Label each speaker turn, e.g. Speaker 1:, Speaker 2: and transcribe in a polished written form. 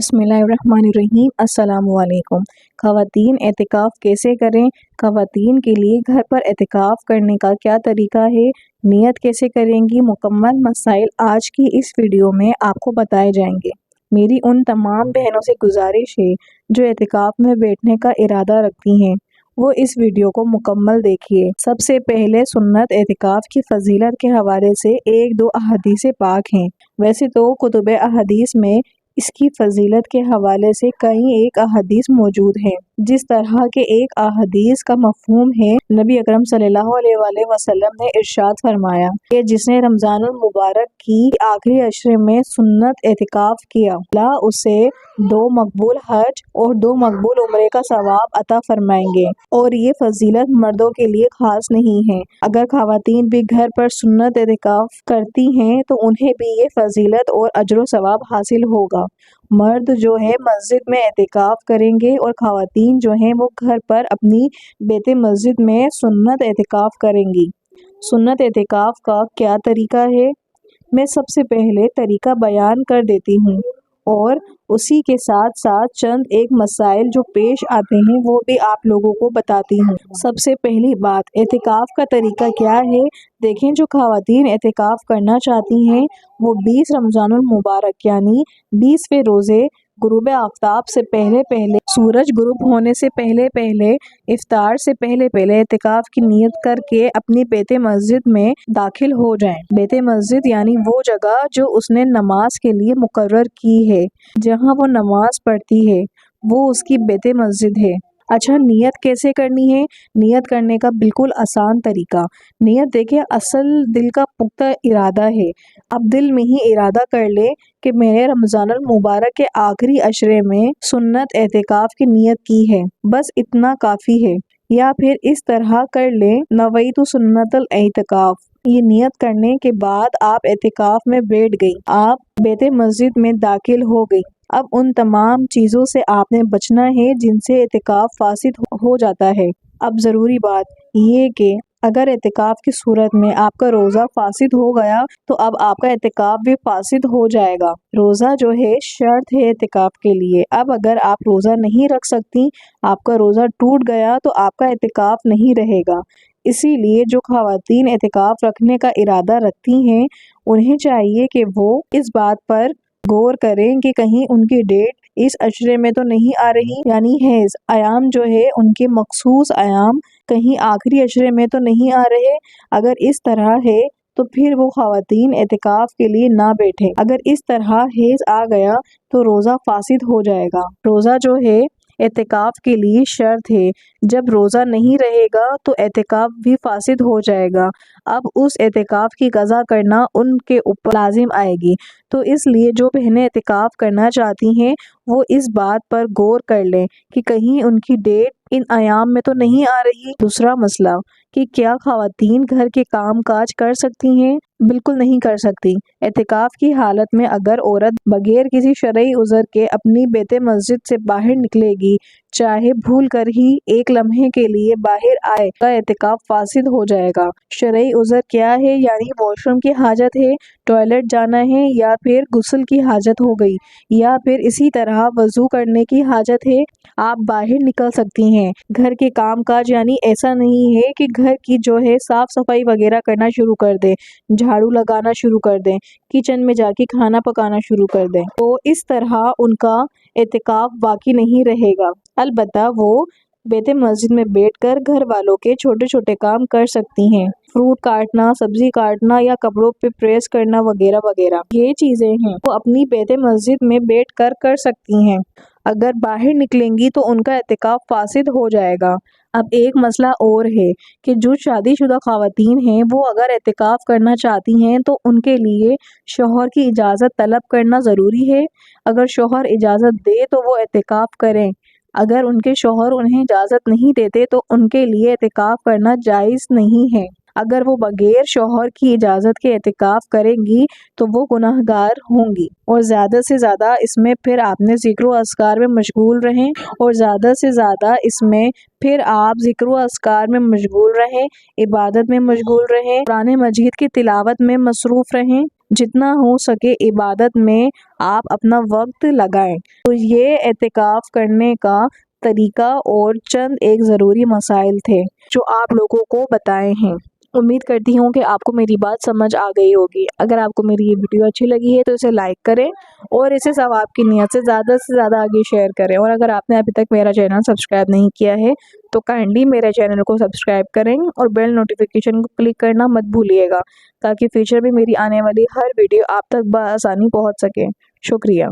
Speaker 1: बिस्मिल्लाहिर्रहमानिर्रहीम। अस्सलामुअलैकुम। ख़वातीन एतिकाफ़ कैसे करें? ख़वातीन के लिए घर पर एतिकाफ़ करने का क्या तरीका है, नियत कैसे करेंगी, मुकम्मल मसाइल आज की इस वीडियो में आपको बताए जाएंगे। मेरी उन तमाम बहनों से गुजारिश है जो एतिकाफ़ में बैठने का इरादा रखती हैं, वो इस वीडियो को मुकम्मल देखिए। सबसे पहले सुन्नत एतिकाफ़ की फ़जीलत के हवाले से एक दो अहादीस पाक हैं। वैसे तो कुतुब अहादीस में इसकी फजीलत के हवाले से कई एक अहादीस मौजूद हैं। जिस तरह के एक अहादीस का मफहूम है, नबी अकरम सल्लल्लाहु अलैहि वसल्लम ने इरशाद फरमाया कि जिसने रमजानुल मुबारक की आखिरी अशरे में सुन्नत एतिकाफ किया, अल्लाह उसे 2 मकबूल हज और 2 मकबूल उम्रे का सवाब अता फरमाएंगे। और ये फजीलत मर्दों के लिए खास नहीं है। अगर ख़वातीन भी घर पर सुन्नत एतिकाफ करती हैं तो उन्हें भी ये फजीलत और अजर सवाब हासिल होगा। मर्द जो है मस्जिद में एतिकाफ करेंगे और ख़वातीन जो हैं वो घर पर अपनी बेते मस्जिद में सुन्नत एतिकाफ करेंगी। सुन्नत एतिकाफ का क्या तरीका है, मैं सबसे पहले तरीका बयान कर देती हूँ और उसी के साथ साथ चंद एक मसाइल जो पेश आते हैं वो भी आप लोगों को बताती हूँ। सबसे पहली बात, एतिकाफ का तरीका क्या है। देखें, जो ख़वातीन एतिकाफ करना चाहती हैं वो 20 रमजानुल मुबारक यानी 20वें रोज़े गुरूब आफ्ताब से पहले पहले, सूरज गुरूब होने से पहले पहले, इफ्तार से पहले पहले एतिकाफ की नियत करके अपनी बेते मस्जिद में दाखिल हो जाएं। बेते मस्जिद यानी वो जगह जो उसने नमाज के लिए मुकर्रर की है, जहाँ वो नमाज पढ़ती है, वो उसकी बेते मस्जिद है। अच्छा, नियत कैसे करनी है? नियत करने का बिल्कुल आसान तरीका। नियत देखिए, असल दिल का पुख्ता इरादा है। अब दिल में ही इरादा कर ले कि मैंने रमजानुल मुबारक के आखिरी अशरे में सुन्नत एतिकाफ की नियत की है, बस इतना काफ़ी है। या फिर इस तरह कर ले, नवैतु सुन्नतल एतिकाफ। ये नियत करने के बाद आप एतिकाफ में बैठ गई, आप बेते मस्जिद में दाखिल हो गई। अब उन तमाम चीज़ों से आपने बचना है जिनसे एतिकाफ फासिद हो जाता है। अब ज़रूरी बात ये कि अगर एतिकाफ की सूरत में आपका रोज़ा फासिद हो गया तो अब आपका एतिकाफ भी फासिद हो जाएगा। रोज़ा जो है शर्त है एतिकाफ के लिए। अब अगर आप रोज़ा नहीं रख सकती, आपका रोज़ा टूट गया तो आपका एतिकाफ नहीं रहेगा। इसीलिए जो ख़वातीन एतिकाफ रखने का इरादा रखती हैं उन्हें चाहिए कि वो इस बात पर गौर करें कि कहीं उनकी डेट इस अशरे में तो नहीं आ रही, यानी हैज़ आयाम जो है उनके मखसूस आयाम कहीं आखिरी अशरे में तो नहीं आ रहे। अगर इस तरह है तो फिर वो ख़वातीन एतिकाफ के लिए ना बैठे। अगर इस तरह हैज़ आ गया तो रोज़ा फासिद हो जाएगा। रोज़ा जो है एतिकाफ के लिए शर्त है। जब रोज़ा नहीं रहेगा तो एतिकाफ भी फासिद हो जाएगा। अब उस एतिकाफ की क़ज़ा करना उनके ऊपर लाजिम आएगी। तो इसलिए जो बहनें एतिकाफ करना चाहती हैं वो इस बात पर गौर कर लें कि कहीं उनकी डेट इन आयाम में तो नहीं आ रही। दूसरा मसला कि क्या ख़वातीन घर के काम काज कर सकती हैं? बिल्कुल नहीं कर सकती। एतिकाफ की हालत में अगर औरत बगैर किसी शरई उज़र के अपनी बेते मस्जिद से बाहर निकलेगी, चाहे भूल कर ही एक लम्हे के लिए बाहर आए, तो एतिकाफ फासिद हो जाएगा। शरई उज़र क्या है? यानी वॉशरूम की हाजत है, टॉयलेट जाना है, या फिर गुस्ल की हाजत हो गई, या फिर इसी तरह वज़ू करने की हाजत है, आप बाहर निकल सकती हैं। घर के काम काज यानी ऐसा नहीं है कि घर की जो है साफ सफाई वगैरह करना शुरू कर दें, झाड़ू लगाना शुरू कर दें, किचन में जाके खाना पकाना शुरू कर दें, तो इस तरह उनका एतिकाफ बाकी नहीं रहेगा। अलबत्ता वो बेते मस्जिद में बैठकर घर वालों के छोटे छोटे काम कर सकती हैं, फ्रूट काटना, सब्जी काटना या कपड़ों पे प्रेस करना वगैरह वगैरह, ये चीज़ें हैं वो अपनी बेते मस्जिद में बैठकर कर सकती हैं। अगर बाहर निकलेंगी तो उनका एतिकाफ फासिद हो जाएगा। अब एक मसला और है कि जो शादीशुदा ख़वातीन हैं वो अगर एतिकाफ करना चाहती हैं तो उनके लिए शौहर की इजाज़त तलब करना ज़रूरी है। अगर शौहर इजाज़त दे तो वो एतिकाफ करें, अगर उनके शौहर उन्हें इजाज़त नहीं देते तो उनके लिए एतिकाफ करना जायज़ नहीं है। अगर वो बगैर शौहर की इजाज़त के एतिकाफ करेंगी तो वो गुनाहगार होंगी। और ज़्यादा से ज़्यादा इसमें फिर आपने ज़िक्र व अस्कार में मशगूल रहें, और ज़्यादा से ज़्यादा इसमें फिर आप ज़िक्र व अस्कार में मशगूल रहें, इबादत में मशगूल रहें, कुरान मजीद की तिलावत में मसरूफ़ रहें। جتنا ہو سکے عبادت میں آپ اپنا وقت لگائیں۔ تو یہ اعتکاف کرنے کا طریقہ اور چند ایک ضروری مسائل تھے جو آپ لوگوں کو بتائے ہیں۔ امید کرتی ہوں کہ آپ کو میری بات سمجھ آ گئی ہوگی۔ اگر آپ کو میری یہ ویڈیو اچھی لگی ہے تو اسے لائک کریں اور اسے ثواب کی نیت سے زیادہ آگے شیئر کریں، اور اگر آپ نے ابھی تک میرا چینل سبسکرائب نہیں کیا ہے تو کائنڈلی میرے چینل کو سبسکرائب کریں اور بیل نوٹیفیکیشن کو کلک کرنا مت بھولیے گا تاکہ فیوچر میں میری آنے والی ہر ویڈیو آپ تک بآسانی پہنچ سکے۔ شکریہ۔